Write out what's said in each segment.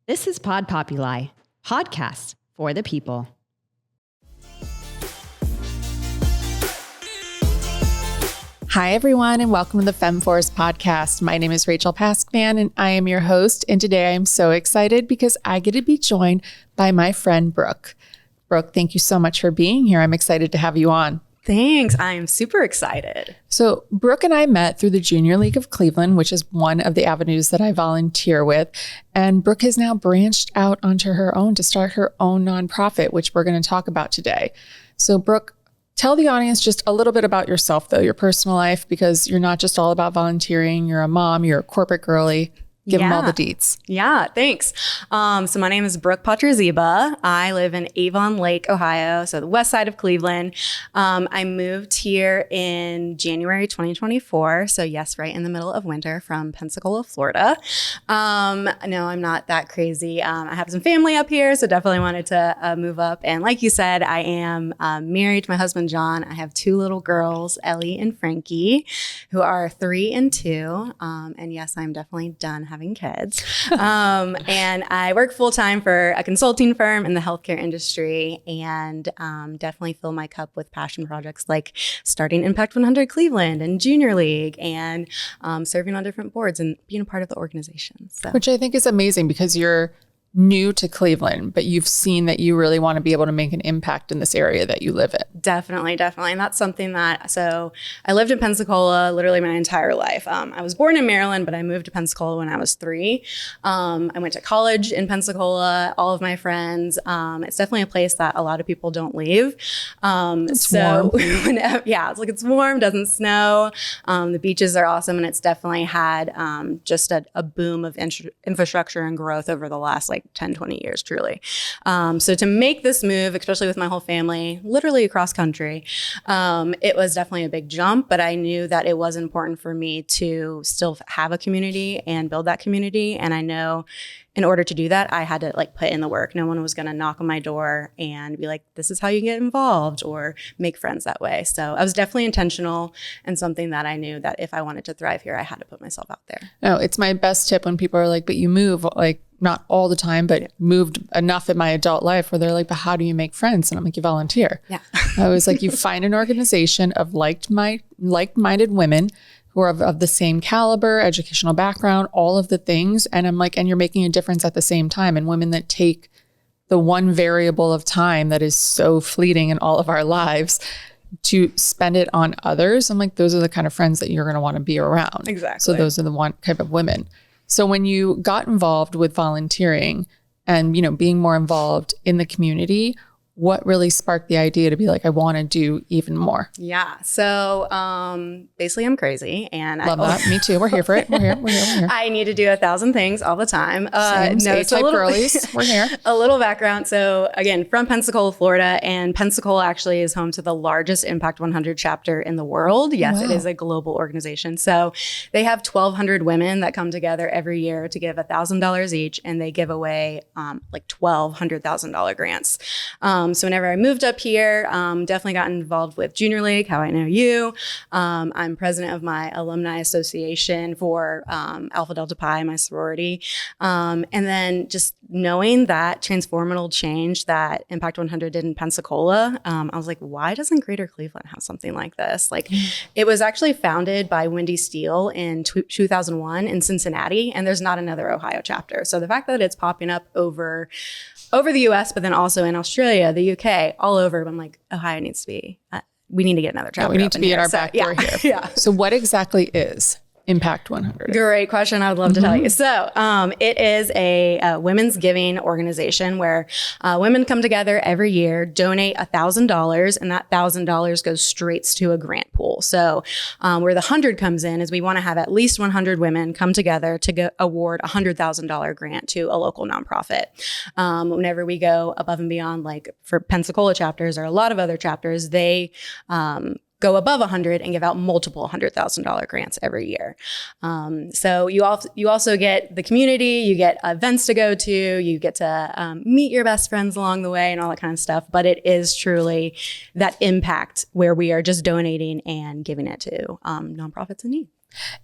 This is Pod Populi, podcast for the people. Hi, everyone, and welcome to the FemForce podcast. My name is Rachel Paskman, and I am your host. And today I am so excited because I get to be joined by my friend, Brooke. Brooke, thank you so much for being here. I'm excited to have you on. Thanks. I am super excited. So Brooke and I met through the Junior League of Cleveland, which is one of the avenues that I volunteer with. And Brooke has now branched out onto her own to start her own nonprofit, which we're going to talk about today. So Brooke, tell the audience just a little bit about yourself, though, your personal life, because you're not just all about volunteering. You're a mom, you're a corporate girly. Give them all the deets. Yeah, thanks. So my name is Brooke Potraziba. I live in Avon Lake, Ohio, so the west side of Cleveland. I moved here in January 2024. So yes, right in the middle of winter from Pensacola, Florida. No, I'm not that crazy. I have some family up here, so definitely wanted to move up. And like you said, I am married to my husband, John. I have two little girls, Ellie and Frankie, who are 3 and 2. And yes, I'm definitely done having kids. And I work full time for a consulting firm in the healthcare industry, and definitely fill my cup with passion projects like starting Impact1000 Cleveland and Junior League, and serving on different boards and being a part of the organization. So. Which I think is amazing because you're new to Cleveland, but you've seen that you really want to be able to make an impact in this area that you live in. Definitely. And that's something that, so I lived in Pensacola literally my entire life. I was born in Maryland, but I moved to Pensacola when I was 3. I went to college in Pensacola, all of my friends. It's definitely a place that a lot of people don't leave. It's warm. It's warm, doesn't snow. The beaches are awesome. And it's definitely had just a boom of infrastructure and growth over the last 10, 20 years, truly. So to make this move, especially with my whole family, literally across country, it was definitely a big jump, but I knew that it was important for me to still have a community and build that community. And I know in order to do that, I had to put in the work. No one was going to knock on my door and be like, this is how you get involved or make friends that way. So I was definitely intentional, and something that I knew that if I wanted to thrive here, I had to put myself out there. No, it's my best tip when people are like, but you move, not all the time, but moved enough in my adult life where they're like, but how do you make friends? And I'm like, you volunteer. Yeah. I was like, you find an organization of like-minded women who are of the same caliber, educational background, all of the things. And I'm like, and you're making a difference at the same time. And women that take the one variable of time that is so fleeting in all of our lives to spend it on others. I'm like, those are the kind of friends that you're going to want to be around. Exactly. So those are the one type of women. So when you got involved with volunteering and, being more involved in the community, what really sparked the idea to be like, I want to do even more? Yeah. So basically I'm crazy, and love that. Me too. We're here for it. We're here. I need to do 1,000 things all the time. A-type girlies. We're here. A little background. So again, from Pensacola, Florida, and Pensacola actually is home to the largest Impact1000 chapter in the world. Yes, wow. It is a global organization. So they have 1,200 women that come together every year to give $1,000 each, and they give away $1,200,000 grants. So whenever I moved up here, definitely got involved with Junior League, how I know you. I'm president of my alumni association for Alpha Delta Pi, my sorority. And then just knowing that transformational change that Impact1000 did in Pensacola, I was like, why doesn't Greater Cleveland have something like this? It was actually founded by Wendy Steele in 2001 in Cincinnati, and there's not another Ohio chapter. So the fact that it's popping up over the US, but then also in Australia, the UK, all over. I'm like, Ohio needs to be, we need to get another chapter. We need to be in our back door here. Yeah. So what exactly is Impact1000? Great question. I would love to tell you. So it is a women's giving organization where women come together every year, donate $1,000, and that $1,000 goes straight to a grant pool. So where the 100 comes in is we want to have at least 100 women come together to award a $100,000 grant to a local nonprofit. Whenever we go above and beyond, for Pensacola chapters or a lot of other chapters, they go above 100 and give out multiple $100,000 grants every year. So you also get the community, you get events to go to, you get to meet your best friends along the way and all that kind of stuff. But it is truly that impact where we are just donating and giving it to nonprofits in need.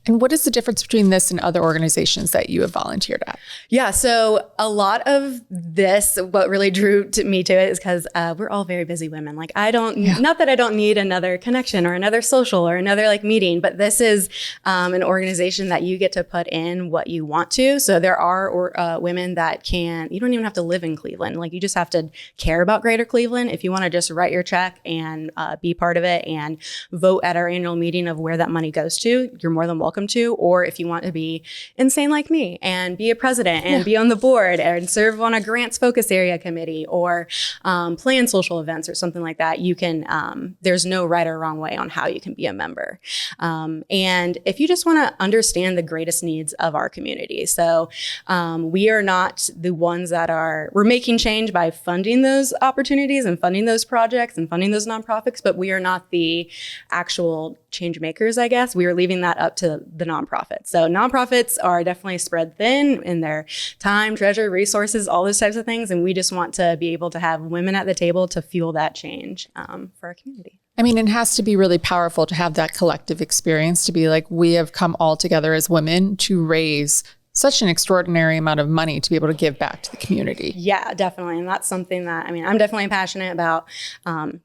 And what is the difference between this and other organizations that you have volunteered at? Yeah, so a lot of this, what really drew me to it is because we're all very busy women. Like not that I don't need another connection or another social or another like meeting, but this is an organization that you get to put in what you want to. So there are women that you don't even have to live in Cleveland. Like you just have to care about Greater Cleveland. If you want to just write your check and be part of it and vote at our annual meeting of where that money goes to, you're more than welcome to. Or if you want to be insane like me and be a president and be on the board and serve on a grants focus area committee or plan social events or something like that, you can, there's no right or wrong way on how you can be a member. And if you just want to understand the greatest needs of our community. So we are not the ones we're making change by funding those opportunities and funding those projects and funding those nonprofits, but we are not the actual change makers, I guess. We are leaving that up to the nonprofits. So nonprofits are definitely spread thin in their time, treasure, resources, all those types of things. And we just want to be able to have women at the table to fuel that change for our community. I mean, it has to be really powerful to have that collective experience, to be like, we have come all together as women to raise such an extraordinary amount of money to be able to give back to the community. Yeah, definitely. And that's something that, I'm definitely passionate about,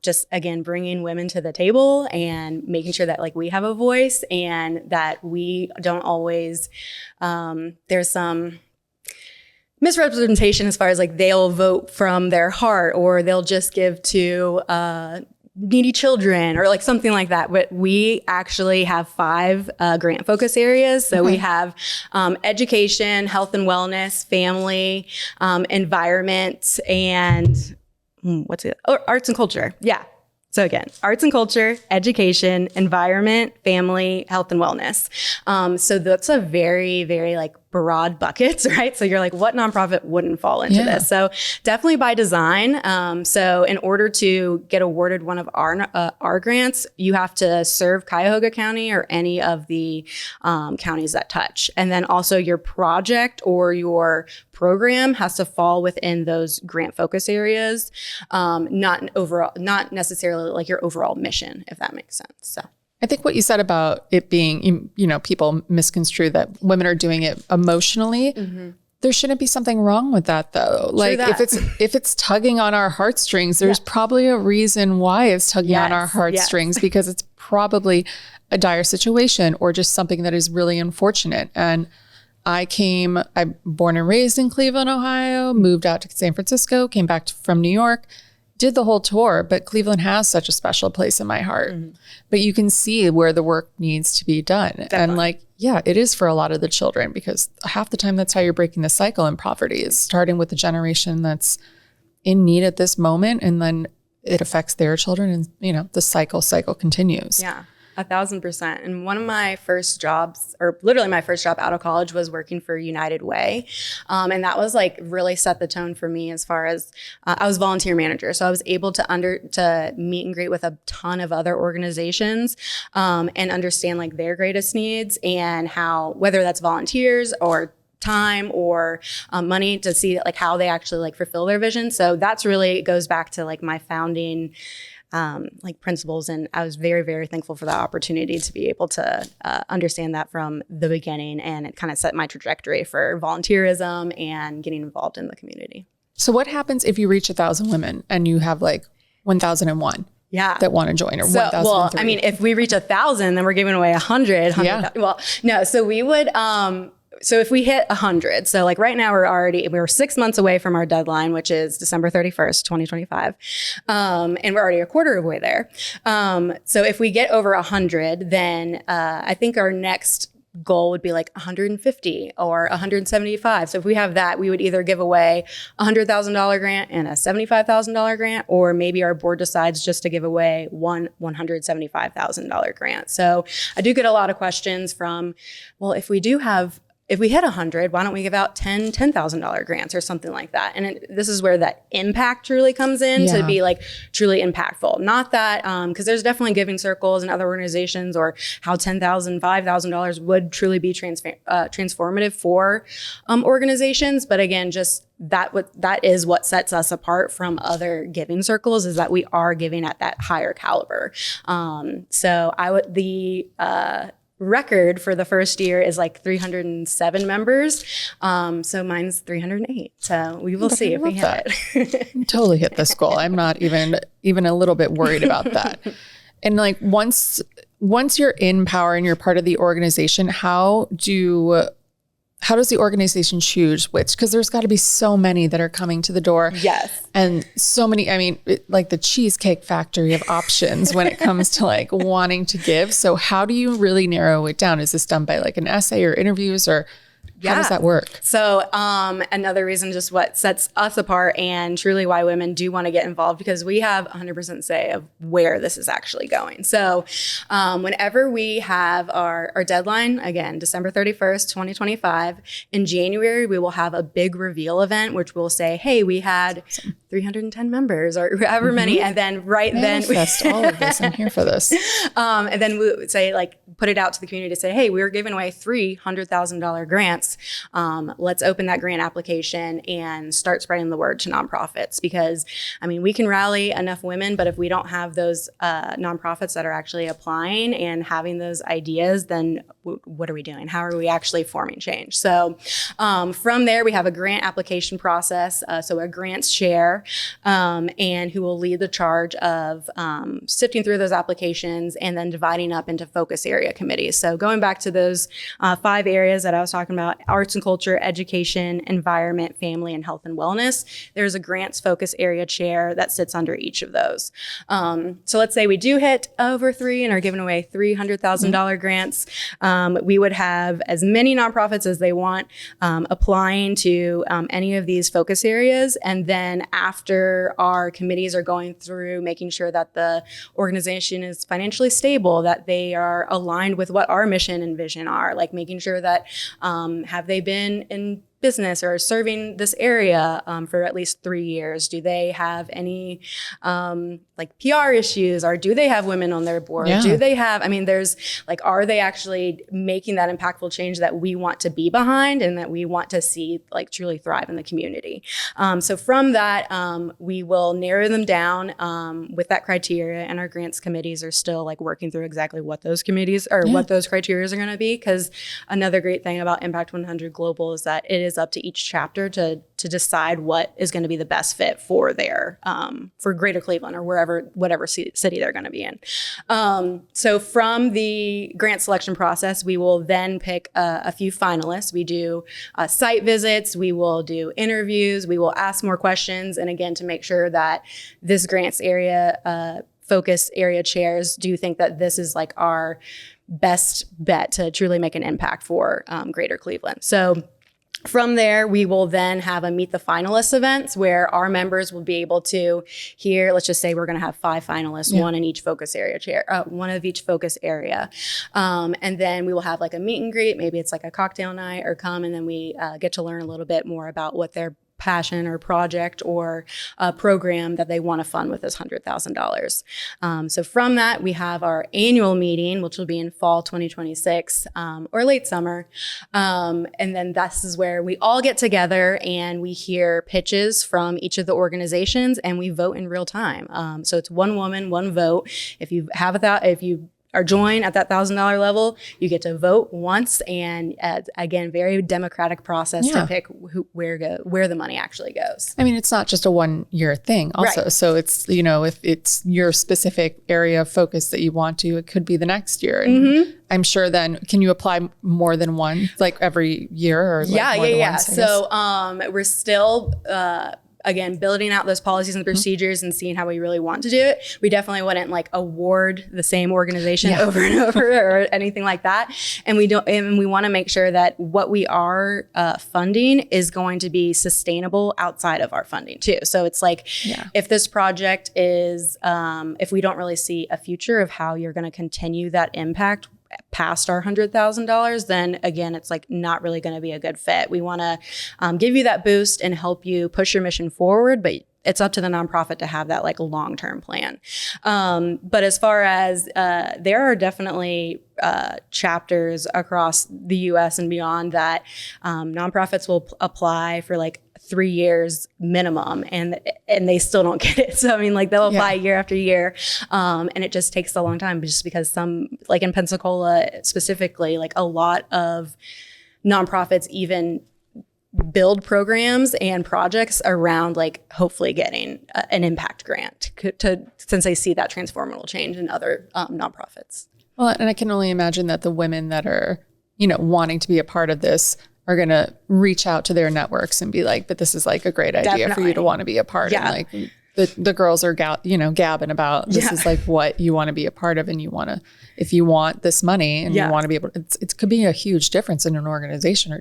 just again, bringing women to the table and making sure that like we have a voice and that we don't always, there's some misrepresentation as far as like they'll vote from their heart or they'll just give to, needy children or like something like that. But we actually have 5 grant focus areas. So we have education, health and wellness, family, environment, and arts and culture. Yeah. So again, arts and culture, education, environment, family, health and wellness. So that's a very, very like broad buckets, right? So you're like, what nonprofit wouldn't fall into this? So definitely by design. So in order to get awarded one of our grants, you have to serve Cuyahoga County or any of the counties that touch. And then also your project or your program has to fall within those grant focus areas, not necessarily like your overall mission, if that makes sense. So I think what you said about it being, people misconstrue that women are doing it emotionally. Mm-hmm. There shouldn't be something wrong with that though. Like if it's tugging on our heartstrings, there's probably a reason why it's tugging on our heartstrings because it's probably a dire situation or just something that is really unfortunate. And I'm born and raised in Cleveland, Ohio, moved out to San Francisco, came back from New York, did the whole tour, but Cleveland has such a special place in my heart. Mm-hmm. But you can see where the work needs to be done. Definitely. And it is for a lot of the children because half the time that's how you're breaking the cycle in poverty is starting with the generation that's in need at this moment. And then it affects their children and, the cycle continues. Yeah. 1,000%. And one of my first jobs, or literally my first job out of college, was working for United Way. And that was like really set the tone for me as far as I was volunteer manager. So I was able to meet and greet with a ton of other organizations and understand like their greatest needs and how, whether that's volunteers or time or money to see like how they actually like fulfill their vision. So that's really goes back to like my founding like principles. And I was very, very thankful for that opportunity to be able to understand that from the beginning. And it kind of set my trajectory for volunteerism and getting involved in the community. So what happens if you reach 1,000 women and you have like 1,001? Yeah. That want to join or 1,003? Well, I mean, if we reach 1,000, then we're giving away 100. Yeah. Well, no. So we would, so if we hit 100, so like right now we're 6 months away from our deadline, which is December 31st, 2025. And we're already a quarter of the way there. So if we get over 100, then I think our next goal would be like 150 or 175. So if we have that, we would either give away a $100,000 grant and a $75,000 grant, or maybe our board decides just to give away one $175,000 grant. So I do get a lot of questions from, well, if we hit 100, why don't we give out $10,000 grants or something like that? And this is where that impact truly comes in to be like truly impactful. Not that, because there's definitely giving circles and other organizations or how $10,000, $5,000 would truly be transformative for organizations. But again, just that is what sets us apart from other giving circles is that we are giving at that higher caliber. So record for the first year is like 307 members. So mine's 308. So we will see if we hit it. Totally hit this goal. I'm not even a little bit worried about that. And like once you're in power and you're part of the organization, how does the organization choose which? Because there's got to be so many that are coming to the door. Yes. And so many, I mean, like the Cheesecake Factory of options when it comes to like wanting to give. So how do you really narrow it down? Is this done by like an essay or interviews, or how does that work? So another reason, just what sets us apart and truly why women do want to get involved, because we have 100% say of where this is actually going. So whenever we have our deadline, again, December 31st, 2025, in January, we will have a big reveal event, which will say, hey, we had 310 members or however many. And then Manifest all of this. I'm here for this. And then we would say, like, put it out to the community to say, hey, we're giving away $300,000 grants. Let's open that grant application and start spreading the word to nonprofits, because I mean, we can rally enough women, but if we don't have those nonprofits that are actually applying and having those ideas, then what are we doing? How are we actually forming change? So from there, we have a grant application process. So a grants chair, and who will lead the charge of sifting through those applications and then dividing up into focus area committees. So going back to those 5 areas that I was talking about: arts and culture, education, environment, family, and health and wellness. There's a grants focus area chair that sits under each of those. So let's say we do hit over 3 and are giving away $300,000 grants. We would have as many nonprofits as they want applying to any of these focus areas. And then after our committees are going through making sure that the organization is financially stable, that they are aligned with what our mission and vision are, like making sure that have they been in business or serving this area for at least 3 years? Do they have any like PR issues, or do they have women on their board? Yeah. Do they have, I mean, there's like, are they actually making that impactful change that we want to be behind and that we want to see like truly thrive in the community? So from that, we will narrow them down with that criteria, and our grants committees are still like working through exactly what those committees or what those criteria are going to be. Because another great thing about Impact 100 Global is that it is up to each chapter to decide what is going to be the best fit for their for Greater Cleveland or whatever city they're going to be in. So from the grant selection process, we will then pick a few finalists. We do site visits, we will do interviews, we will ask more questions, and again, to make sure that this grants area focus area chairs do think that this is like our best bet to truly make an impact for Greater Cleveland. So from there, we will then have a Meet the Finalists events where our members will be able to hear, let's just say we're going to have 5 finalists, one in each focus area chair, one of each focus area. And then we will have like a meet and greet. Maybe it's like a cocktail night or come, and then we get to learn a little bit more about what their passion or project or program that they want to fund with this $100,000. So from that, we have our annual meeting, which will be in fall 2026 or late summer. And then this is where we all get together and we hear pitches from each of the organizations, and we vote in real time. So it's one woman, one vote. If you are joined at that $1,000 level, you get to vote once, and again, very democratic process to pick where the money actually goes. I mean, it's not just a 1-year thing also. Right. So it's, if it's your specific area of focus that you want to, it could be the next year. And I'm sure then, can you apply more than one, like every year? Or like more than once, So we're still again, building out those policies and procedures and seeing how we really want to do it. We definitely wouldn't like award the same organization over and over or anything like that. And we want to make sure that what we are funding is going to be sustainable outside of our funding too. So it's like, if this project is, if we don't really see a future of how you're going to continue that impact past our $100,000, then again, it's like not really going to be a good fit. We want to give you that boost and help you push your mission forward, but it's up to the nonprofit to have that like long-term plan. But as far as there are definitely chapters across the US and beyond that nonprofits will apply for like 3 years minimum, and they still don't get it. So I mean, like they'll apply year after year, and it just takes a long time, just because some, like in Pensacola specifically, like a lot of nonprofits even build programs and projects around like hopefully getting an impact grant since they see that transformational change in other nonprofits. Well, and I can only imagine that the women that are, wanting to be a part of this are going to reach out to their networks and be like, but this is like a great idea for you to want to be a part of. And like the girls are, gabbing about this is like what you want to be a part of. And you want to, if you want this money and you want to be able to, it could be a huge difference in an organization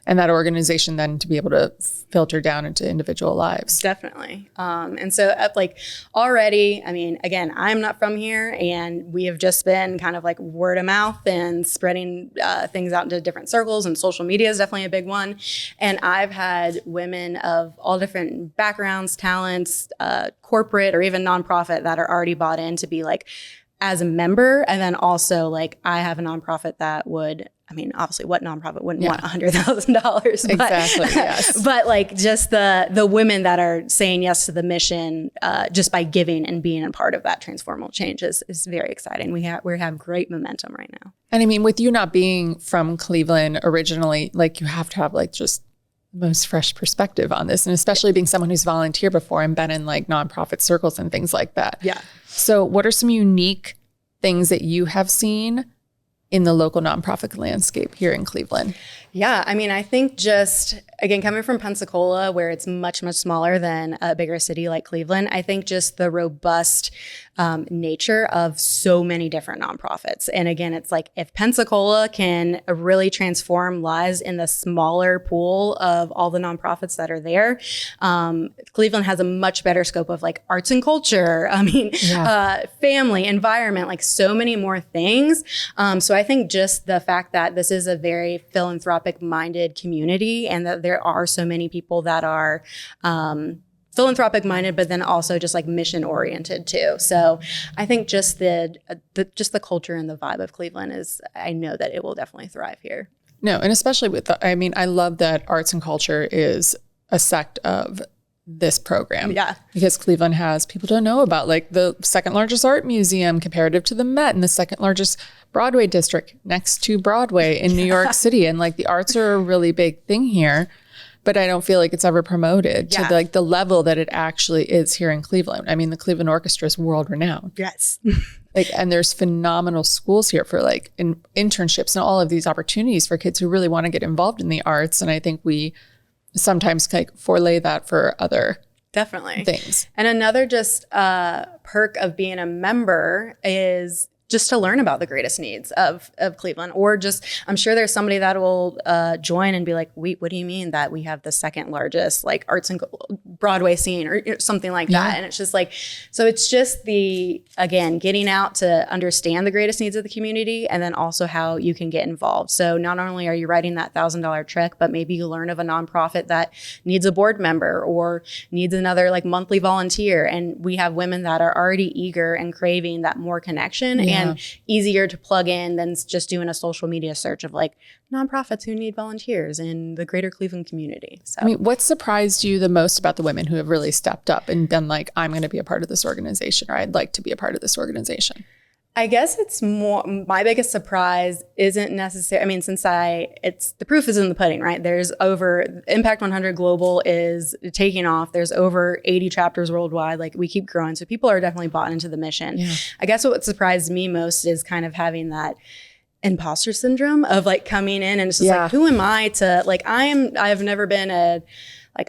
and that organization then to be able to filter down into individual lives. Definitely. And so like already, I mean, again, I'm not from here, and we have just been kind of like word of mouth and spreading things out into different circles, and social media is definitely a big one. And I've had women of all different backgrounds, talents, corporate or even nonprofit, that are already bought in to be like as a member. And then also like I have a nonprofit that would, I mean, obviously what nonprofit wouldn't want $100,000? Exactly, yes. But like just the women that are saying yes to the mission just by giving and being a part of that transformational change is very exciting. We have great momentum right now. And I mean, with you not being from Cleveland originally, like you have to have like just the most fresh perspective on this. And especially being someone who's volunteered before and been in like nonprofit circles and things like that. Yeah. So what are some unique things that you have seen in the local nonprofit landscape here in Cleveland? Yeah, I mean, I think just, again, coming from Pensacola, where it's much, much smaller than a bigger city like Cleveland, I think just the robust nature of so many different nonprofits. And again, it's like if Pensacola can really transform lives in the smaller pool of all the nonprofits that are there, Cleveland has a much better scope of like arts and culture, I mean, family, environment, like so many more things. So I think just the fact that this is a very philanthropic minded community, and that there are so many people that are philanthropic minded, but then also just like mission oriented too. So I think just the culture and the vibe of Cleveland I know that it will definitely thrive here. No, and especially with I love that arts and culture is a sect of this program. Yeah. Because Cleveland has, people don't know about like the second largest art museum comparative to the Met, and the second largest Broadway district next to Broadway in New York City. And like the arts are a really big thing here, but I don't feel like it's ever promoted to the level that it actually is here in Cleveland. I mean, the Cleveland Orchestra is world renowned. Yes. And there's phenomenal schools here for like internships and all of these opportunities for kids who really want to get involved in the arts. And I think we sometimes like forelay that for other things. And another just perk of being a member is just to learn about the greatest needs of Cleveland, or just, I'm sure there's somebody that will join and be like, wait, what do you mean that we have the second largest like arts and Broadway scene or something like that? And it's just like, so it's just again, getting out to understand the greatest needs of the community, and then also how you can get involved. So not only are you writing that $1,000 check, but maybe you learn of a nonprofit that needs a board member or needs another like monthly volunteer. And we have women that are already eager and craving that more connection and easier to plug in than just doing a social media search of like nonprofits who need volunteers in the greater Cleveland community. So, I mean, what surprised you the most about the women who have really stepped up and been like, I'm going to be a part of this organization, or I'd like to be a part of this organization? I guess it's more, my biggest surprise isn't necessarily, I mean, since the proof is in the pudding, right? There's Impact 100 Global is taking off. There's over 80 chapters worldwide. Like we keep growing. So people are definitely bought into the mission. Yeah. I guess what surprised me most is kind of having that imposter syndrome of like coming in and it's just like, who am I to like, I've never been a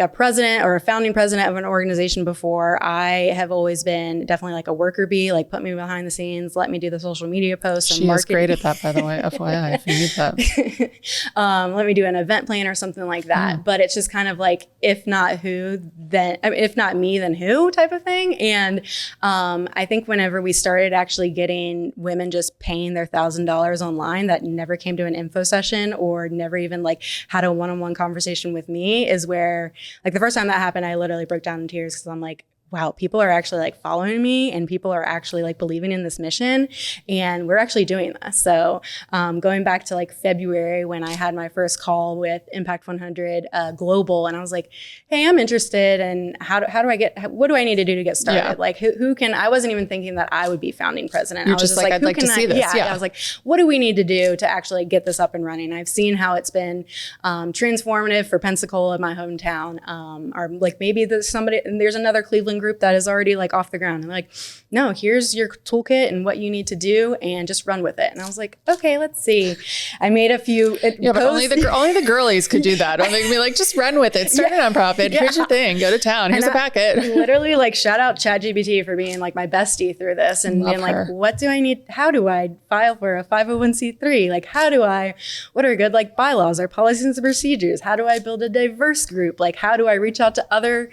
president or a founding president of an organization before. I have always been definitely like a worker bee, like put me behind the scenes, let me do the social media posts. She is great at that, by the way, FYI, if you need that. Let me do an event plan or something like that. But it's just kind of like, if not who, then, I mean, if not me, then who type of thing. And I think whenever we started actually getting women just paying their $1,000 online that never came to an info session or never even like had a one-on-one conversation with me is where, like the first time that happened, I literally broke down in tears because I'm like, wow, people are actually like following me and people are actually like believing in this mission and we're actually doing this. So going back to like February when I had my first call with Impact 100 Global, and I was like, hey, I'm interested, and what do I need to do to get started? Yeah. Like who can, I wasn't even thinking that I would be founding president. You're I was just like, I'd like to see this. Yeah. I was like, what do we need to do to actually get this up and running? I've seen how it's been transformative for Pensacola, my hometown, or like maybe there's another Cleveland group that is already like off the ground, and like, no, here's your toolkit and what you need to do and just run with it. And I was like, okay, let's see. I made a few but only the girlies could do that. Or they could be like, just run with it, start a nonprofit, here's your thing, go to town, here's a packet. Literally like shout out ChatGPT for being like my bestie through this and being like, what do I need? How do I file for a 501c3? Like, what are good like bylaws or policies and procedures? How do I build a diverse group? Like, how do I reach out to other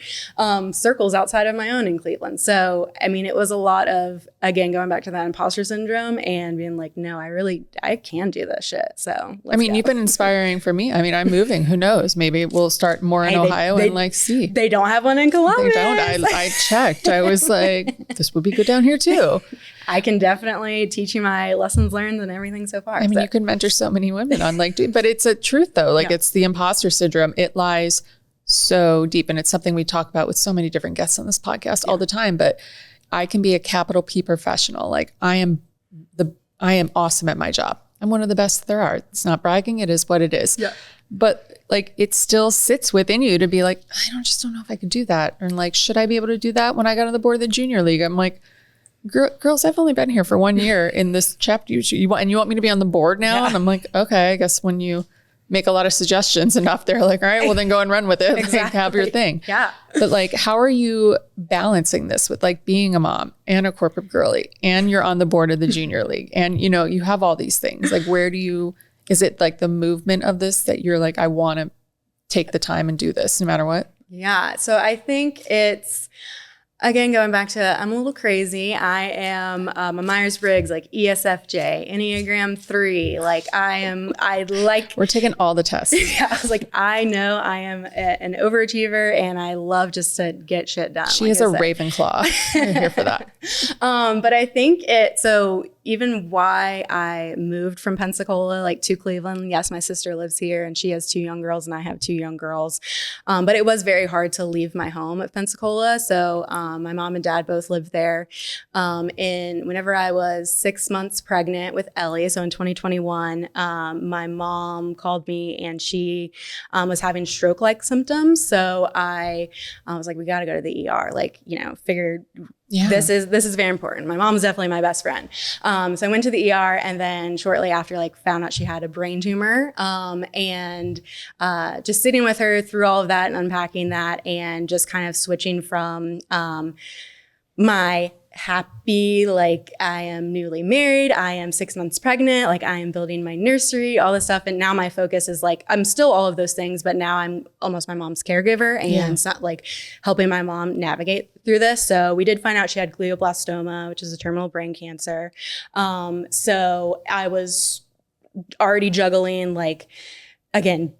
circles outside of my own in Cleveland? So, I mean, it was a lot of, again, going back to that imposter syndrome and being like, no, I can do this shit. So, you've been inspiring for me. I mean, I'm moving. Who knows? Maybe we'll start more in Ohio and like see. They don't have one in Columbus. They don't. I checked. I was like, this would be good down here too. I can definitely teach you my lessons learned and everything so far. I mean, you can mentor so many women on like, but it's a truth though. Like it's the imposter syndrome. It lies so deep. And it's something we talk about with so many different guests on this podcast all the time. But I can be a capital P professional. Like I am awesome at my job. I'm one of the best there are. It's not bragging. It is what it is. Yeah. But like, it still sits within you to be like, I just don't know if I could do that. Or like, should I be able to do that? When I got on the board of the junior league, I'm like, girls, I've only been here for 1 year in this chapter. You want me to be on the board now? Yeah. And I'm like, okay, I guess when you make a lot of suggestions enough, they're like, all right, well then go and run with it. Exactly. Like, have your thing. Yeah. But like, how are you balancing this with like being a mom and a corporate girly and you're on the board of the junior league and you have all these things? Like, is it like the movement of this that you're like, I want to take the time and do this no matter what? Yeah. So I think it's, again, going back to, I'm a little crazy. I am a Myers-Briggs, like ESFJ, Enneagram 3. Like We're taking all the tests. Yeah, I was like, I know I am an overachiever and I love just to get shit done. She is a Ravenclaw. I'm here for that. But I think so even why I moved from Pensacola, like to Cleveland. Yes, my sister lives here and she has 2 young girls and I have 2 young girls. But it was very hard to leave my home at Pensacola. So my mom and dad both lived there. Whenever I was 6 months pregnant with Ellie, so in 2021, my mom called me and she was having stroke-like symptoms. So I was like, we got to go to the ER. Like, figured this is very important. My mom's definitely my best friend. So I went to the ER and then shortly after, like, found out she had a brain tumor. And just sitting with her through all of that and unpacking that and just kind of switching from my happy, like I am newly married, I am 6 months pregnant, like I am building my nursery, all this stuff. And now my focus is like, I'm still all of those things, but now I'm almost my mom's caregiver and it's not like helping my mom navigate through this. So we did find out she had glioblastoma, which is a terminal brain cancer. So I was already juggling, like, again,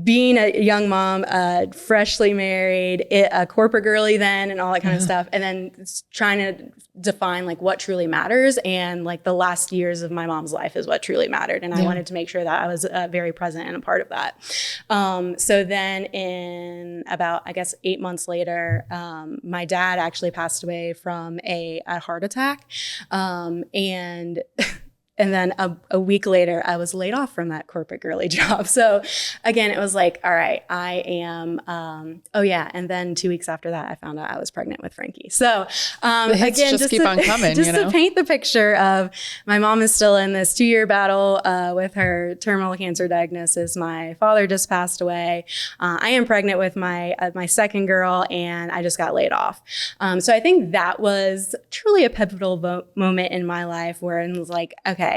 being a young mom, freshly married, a corporate girly then, and all that kind of stuff. And then trying to define like what truly matters. And like the last years of my mom's life is what truly mattered. And I wanted to make sure that I was very present and a part of that. So then in about, I guess, 8 months later, my dad actually passed away from a heart attack. And then a week later, I was laid off from that corporate girly job. So again, it was like, all right, I am, And then 2 weeks after that, I found out I was pregnant with Frankie. So again, just keep on coming, just to paint the picture of my mom is still in this 2-year battle with her terminal cancer diagnosis. My father just passed away. I am pregnant with my second girl and I just got laid off. So I think that was truly a pivotal moment in my life where it was like, okay,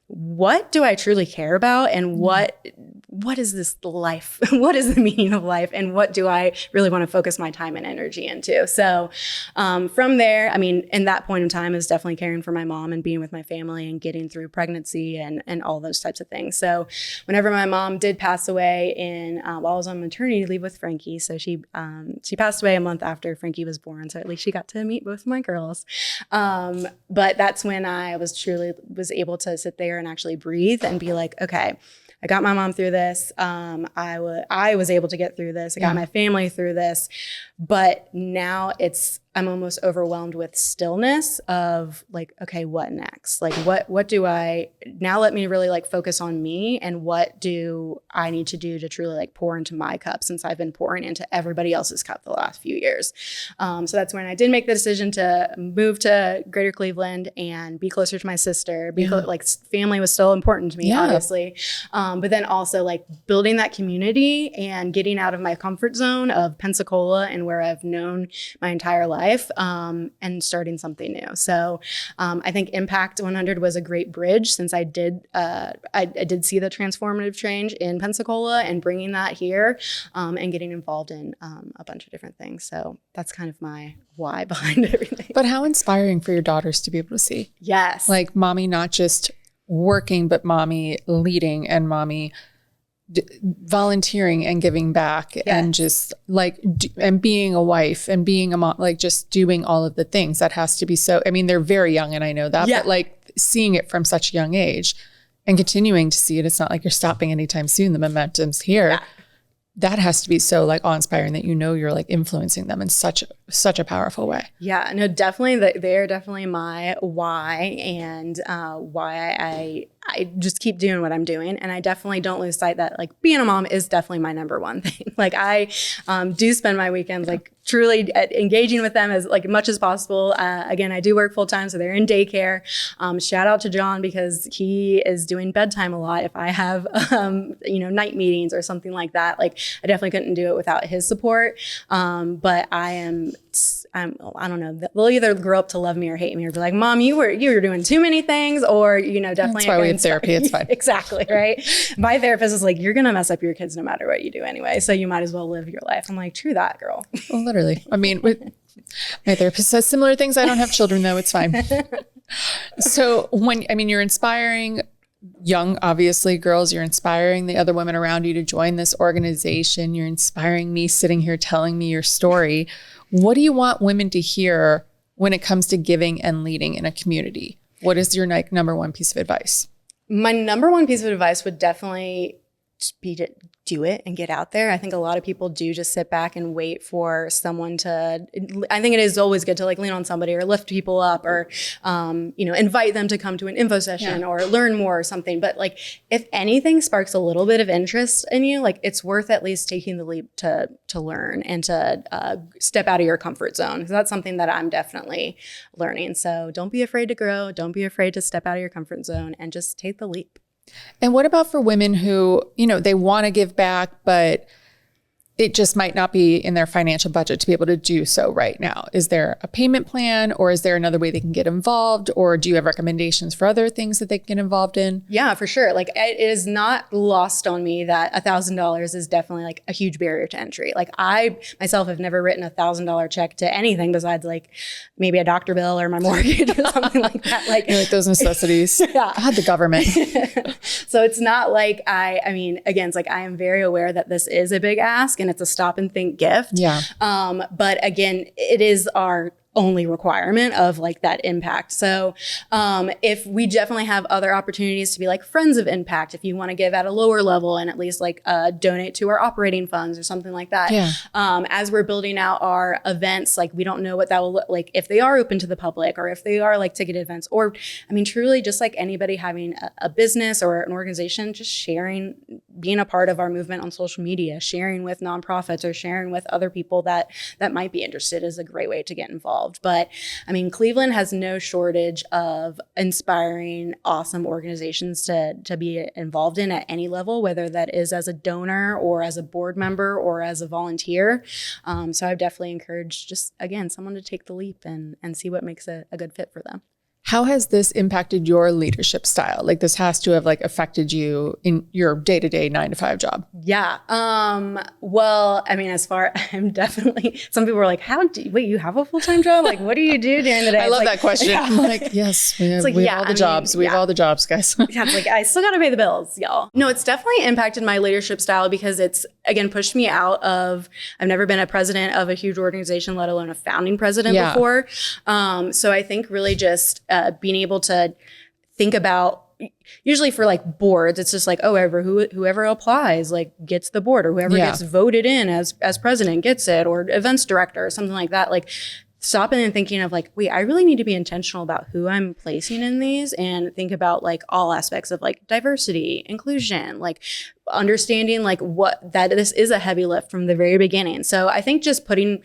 what do I truly care about and what what is this life? What is the meaning of life? And what do I really want to focus my time and energy into? So from there, I mean, in that point in time, I was definitely caring for my mom and being with my family and getting through pregnancy and all those types of things. So whenever my mom did pass away while I was on maternity leave with Frankie, so she passed away a month after Frankie was born. So at least she got to meet both of my girls. But that's when I was able to sit there and actually breathe and be like, okay, I got my mom through this. I was able to get through this. I got my family through this. But now I'm almost overwhelmed with stillness of like, okay, what next? Like, what do I now? Let me really like focus on me and what do I need to do to truly like pour into my cup, since I've been pouring into everybody else's cup the last few years. So that's when I did make the decision to move to Greater Cleveland and be closer to my sister. Like family was still important to me, obviously. But then also like building that community and getting out of my comfort zone of Pensacola and where I've known my entire life, and starting something new. So I think Impact 100 was a great bridge, since I did see the transformative change in Pensacola and bringing that here, and getting involved in a bunch of different things. So that's kind of my why behind everything. But how inspiring for your daughters to be able to see. Yes. Like mommy not just working, but mommy leading and mommy volunteering and giving back, and just like, and being a wife and being a mom, like just doing all of the things that has to be so, I mean, they're very young and I know that, but like seeing it from such a young age and continuing to see it, it's not like you're stopping anytime soon. The momentum's here. Yeah. That has to be so like awe-inspiring that, you're like influencing them in such a powerful way. Yeah, no, definitely. They're definitely my why, and why I just keep doing what I'm doing. And I definitely don't lose sight that like being a mom is definitely my number one thing. Like I do spend my weekends like truly engaging with them as like much as possible. Again, I do work full time, so they're in daycare. Shout out to John, because he is doing bedtime a lot. If I have, night meetings or something like that, like I definitely couldn't do it without his support. But I don't know. They'll either grow up to love me or hate me, or be like, Mom, you were doing too many things, or, definitely. That's why we have therapy. It's fine. Exactly. Right. My therapist is like, you're going to mess up your kids no matter what you do anyway. So you might as well live your life. I'm like, true that, girl. Well, literally. I mean, my therapist says similar things. I don't have children though. It's fine. So you're inspiring young, obviously girls, you're inspiring the other women around you to join this organization. You're inspiring me sitting here telling me your story. What do you want women to hear when it comes to giving and leading in a community? What is your number one piece of advice? My number one piece of advice would definitely just be to do it and get out there. I think a lot of people do just sit back and wait for someone to, I think it is always good to like lean on somebody or lift people up or, invite them to come to an info session or learn more or something. But like, if anything sparks a little bit of interest in you, like it's worth at least taking the leap to learn and to step out of your comfort zone. So that's something that I'm definitely learning. So don't be afraid to grow. Don't be afraid to step out of your comfort zone and just take the leap. And what about for women who, they want to give back, but it just might not be in their financial budget to be able to do so right now? Is there a payment plan, or is there another way they can get involved? Or do you have recommendations for other things that they can get involved in? Yeah, for sure. Like it is not lost on me that $1,000 is definitely like a huge barrier to entry. Like I myself have never written $1,000 check to anything besides like maybe a doctor bill or my mortgage or something like that. Like those necessities. Yeah. God, the government. So it's not like again, it's like I am very aware that this is a big ask and it's a stop and think gift. Yeah. But again, it is our only requirement of like that impact. So if we definitely have other opportunities to be like friends of impact, if you want to give at a lower level and at least like donate to our operating funds or something like that. Yeah. As we're building out our events, like we don't know what that will look like, if they are open to the public or if they are like ticketed events, or truly just like anybody having a business or an organization, just sharing, being a part of our movement on social media, sharing with nonprofits or sharing with other people that might be interested is a great way to get involved. But Cleveland has no shortage of inspiring, awesome organizations to be involved in at any level, whether that is as a donor or as a board member or as a volunteer. So I've definitely encouraged just, again, someone to take the leap and see what makes a good fit for them. How has this impacted your leadership style? Like this has to have like affected you in your day-to-day 9-to-5 job. Yeah. Well, I mean, I'm definitely, some people are like, wait, you have a full-time job? Like, what do you do during the day? I love that question. Yeah. I'm like, yes, we have all the jobs. We have all the jobs, guys. Yeah, it's like, I still got to pay the bills, y'all. No, it's definitely impacted my leadership style because it's, again, pushed me out of, I've never been a president of a huge organization, let alone a founding president before. So I think really just being able to think about, usually for like boards, it's just like, oh, whoever applies like gets the board, or whoever gets voted in as president gets it, or events director or something like that. Like stopping and thinking of like, wait, I really need to be intentional about who I'm placing in these, and think about like all aspects of like diversity, inclusion, like understanding like that this is a heavy lift from the very beginning. So I think just putting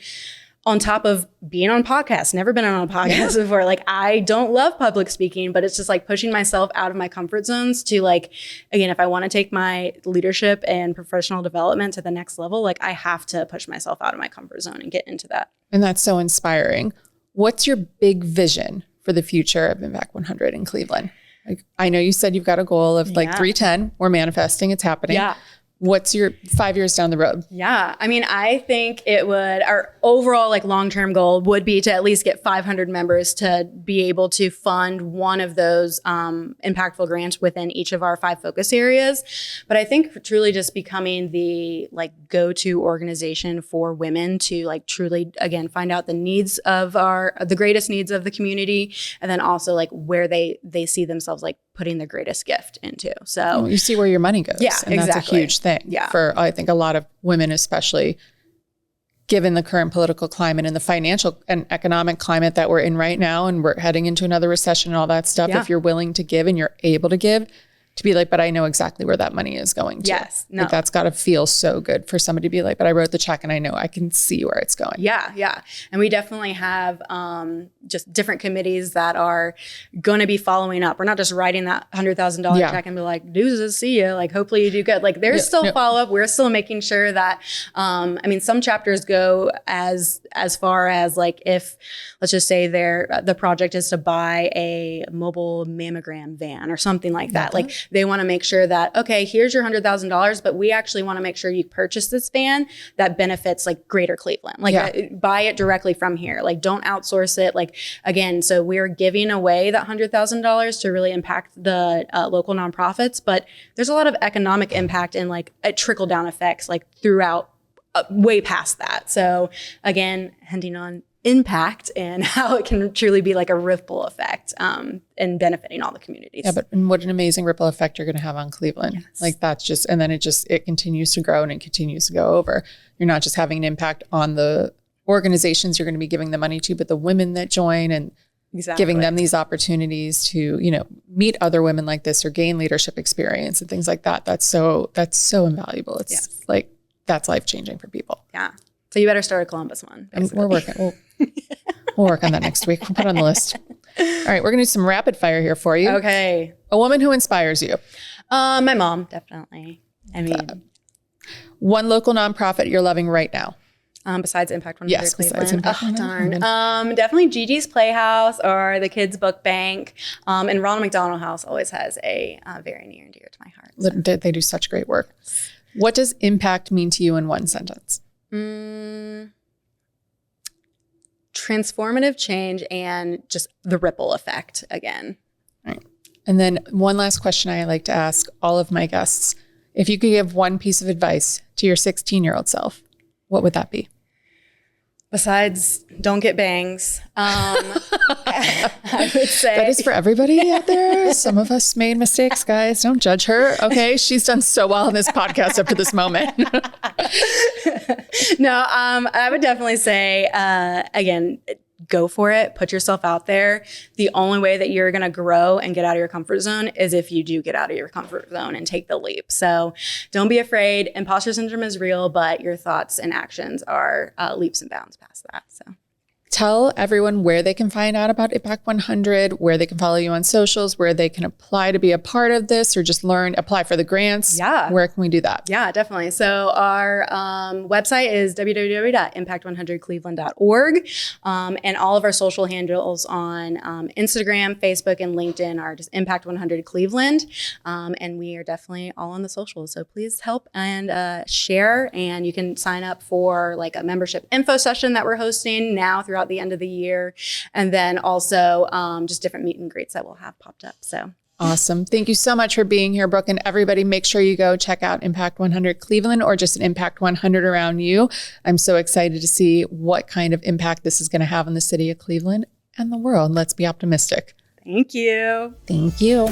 on top of being on podcasts, never been on a podcast before. Like I don't love public speaking, but it's just like pushing myself out of my comfort zones to like, again, if I want to take my leadership and professional development to the next level, like I have to push myself out of my comfort zone and get into that. And that's so inspiring. What's your big vision for the future of Impact 100 in Cleveland? Like I know you said you've got a goal of like 310. We're manifesting. It's happening. Yeah. What's your 5 years down the road? Yeah. I mean, I think our overall like long-term goal would be to at least get 500 members to be able to fund one of those impactful grants within each of our 5 focus areas. But I think truly just becoming the like go-to organization for women to like truly, again, find out the needs of the greatest needs of the community. And then also like where they see themselves like putting the greatest gift into. So you see where your money goes. Yeah, and that's a huge thing for, I think, a lot of women, especially given the current political climate and the financial and economic climate that we're in right now. And we're heading into another recession and all that stuff. Yeah. If you're willing to give and you're able to give, to be like, but I know exactly where that money is going to. Yes. No. Like that's got to feel so good for somebody to be like, but I wrote the check and I know I can see where it's going. Yeah. Yeah. And we definitely have just different committees that are going to be following up. We're not just writing that $100,000 check and be like, deuces, see you. Like, hopefully you do good. Like there's still follow up. We're still making sure that, I mean, some chapters go as far as like, if let's just say the project is to buy a mobile mammogram van or something like that. Like they want to make sure that, okay, here's your $100,000, but we actually want to make sure you purchase this van that benefits like Greater Cleveland. Like buy it directly from here. Like don't outsource it. Like again, so we're giving away that $100,000 to really impact the local nonprofits, but there's a lot of economic impact and like a trickle down effects like throughout way past that. So again, hinting on impact and how it can truly be like a ripple effect and benefiting all the communities. Yeah, but what an amazing ripple effect you're going to have on Cleveland. Yes. Like that's just, and then it continues to grow and it continues to go over. You're not just having an impact on the organizations you're going to be giving the money to, but the women that join and giving them these opportunities to, meet other women like this or gain leadership experience and things like that. That's so invaluable. It's like, that's life-changing for people. Yeah. So you better start a Columbus one. We're working. We'll work on that next week. We'll put it on the list. All right. We're going to do some rapid fire here for you. Okay. A woman who inspires you. My mom, definitely. I mean, one local nonprofit you're loving right now. Besides Impact 100 Cleveland. Darn. Definitely Gigi's Playhouse or the Kids Book Bank. And Ronald McDonald House always has a very near and dear to my heart. So. They do such great work. What does impact mean to you in one sentence? Transformative change and just the ripple effect again. All right. And then one last question I like to ask all of my guests. If you could give one piece of advice to your 16-year-old self, what would that be? Besides, don't get bangs. I would say that is for everybody out there. Some of us made mistakes, guys. Don't judge her. Okay. She's done so well in this podcast up to this moment. No, I would definitely say, again, go for it. Put yourself out there. The only way that you're going to grow and get out of your comfort zone is if you do get out of your comfort zone and take the leap. So don't be afraid. Imposter syndrome is real, but your thoughts and actions are leaps and bounds past that. So Tell everyone where they can find out about Impact 100, where they can follow you on socials, where they can apply to be a part of this or just apply for the grants. Yeah. Where can we do that? Yeah, definitely. So our website is www.impact100cleveland.org. And all of our social handles on Instagram, Facebook, and LinkedIn are just Impact 100 Cleveland. And we are definitely all on the socials. So please help and share. And you can sign up for like a membership info session that we're hosting now throughout the end of the year. And then also just different meet and greets that we'll have popped up. So awesome. Thank you so much for being here, Brooke. And everybody, make sure you go check out Impact 100 Cleveland or just an Impact 100 around you. I'm so excited to see what kind of impact this is going to have on the city of Cleveland and the world. Let's be optimistic. thank you. Thank you.